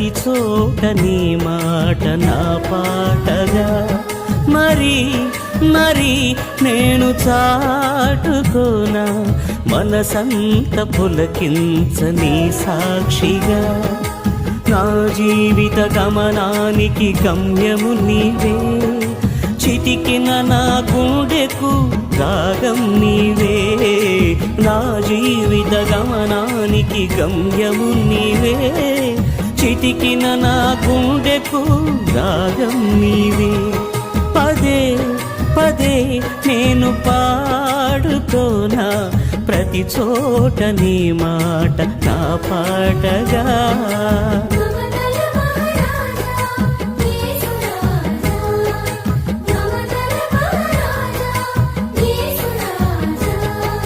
ప్రతి చోట నీ మాట నా పాటగా. మరి మరి నేను చాటుకోనా మనసంత పులకించని సాక్షిగా. నా జీవిత గమనానికి గమ్యము నీవే, చితికిన నా గుండెకు రాగం నీవే. నా జీవిత గమనానికి గమ్యము నీవే, చితికిన నా గుండెకు రాగం నీవే. పదే పదే నేను పాడుకోనా ప్రతి చోట నీ మాట నా పాటగా.